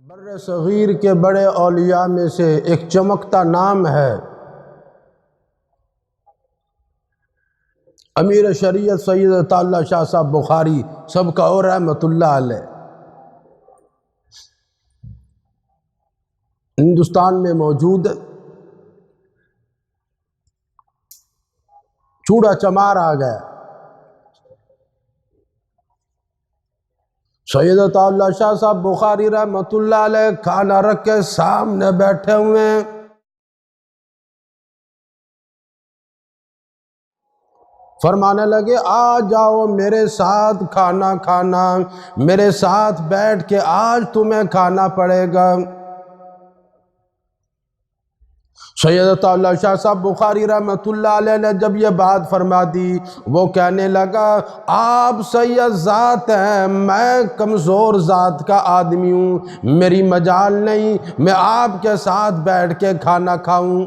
بر صغیر کے بڑے اولیاء میں سے ایک چمکتا نام ہے امیر شریعت سید اطاللہ شاہ صاحب بخاری، سب کا اور رحمت اللہ علیہ۔ ہندوستان میں موجود چوڑا چمار آ گیا۔ سید اطاللہ شاہ صاحب بخاری رحمت اللہ علیہ کھانا رکھ کے سامنے بیٹھے ہوئے ہیں۔ فرمانے لگے آ جاؤ میرے ساتھ کھانا کھانا، میرے ساتھ بیٹھ کے آج تمہیں کھانا پڑے گا۔ سید اطاولہ شاہ صاحب بخاری رحمت اللہ علیہ نے جب یہ بات فرما دی، وہ کہنے لگا آپ سید ذات ہیں، میں کمزور ذات کا آدمی ہوں، میری مجال نہیں میں آپ کے ساتھ بیٹھ کے کھانا کھاؤں۔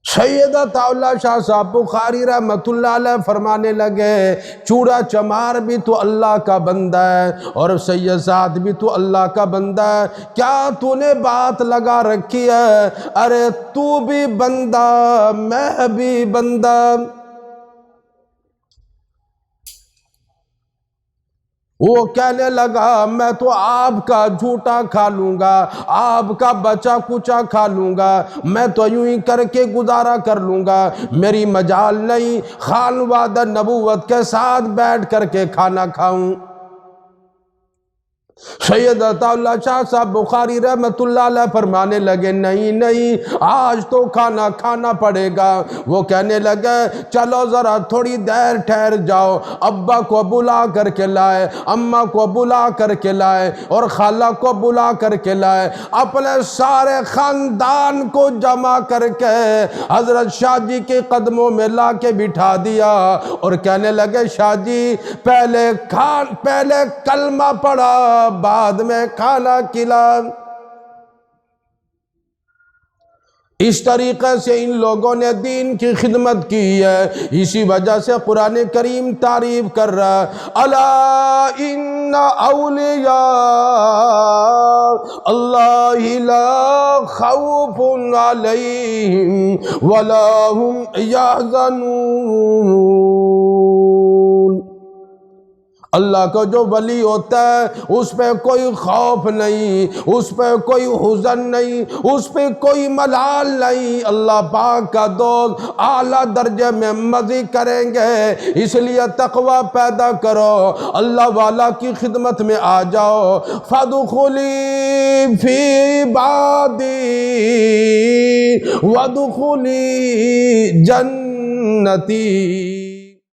سید اطاولہ شاہ صاحب بخاری رحمت اللہ علیہ فرمانے لگے چوڑا چمار بھی تو اللہ کا بندہ ہے اور سید سعد بھی تو اللہ کا بندہ ہے، کیا تو نے بات لگا رکھی ہے؟ ارے تو بھی بندہ میں بھی بندہ۔ وہ کہنے لگا میں تو آپ کا جھوٹا کھا لوں گا، آپ کا بچا کچا کھا لوں گا، میں تو یوں ہی کر کے گزارا کر لوں گا، میری مجال نہیں خانوادہ نبوت کے ساتھ بیٹھ کر کے کھانا کھاؤں۔ سید اطاولہ شاہ صاحب بخاری رحمت اللہ علیہ فرمانے لگے نہیں نہیں آج تو کھانا کھانا پڑے گا۔ وہ کہنے لگے چلو ذرا تھوڑی دیر ٹھہر جاؤ، ابا کو بلا کر کے لائے، اماں کو بلا کر کے لائے اور خالہ کو بلا کر کے لائے، اپنے سارے خاندان کو جمع کر کے حضرت شاہ جی کے قدموں میں لا کے بٹھا دیا اور کہنے لگے شاہ جی پہلے کلمہ پڑھا بعد میں کھانا کھلا۔ اس طریقے سے ان لوگوں نے دین کی خدمت کی ہے، اسی وجہ سے قرآن کریم تعریف کر رہا ہے الا ان اولیاء اللہ لا خوف علیہم ولا هم یحزنون۔ اللہ کا جو ولی ہوتا ہے اس پہ کوئی خوف نہیں، اس پہ کوئی حزن نہیں، اس پہ کوئی ملال نہیں۔ اللہ پاک کا دوست اعلیٰ درجے میں مزے کریں گے، اس لیے تقوی پیدا کرو، اللہ والا کی خدمت میں آ جاؤ۔ فادخلی فی عبادی وادخلی جنتی۔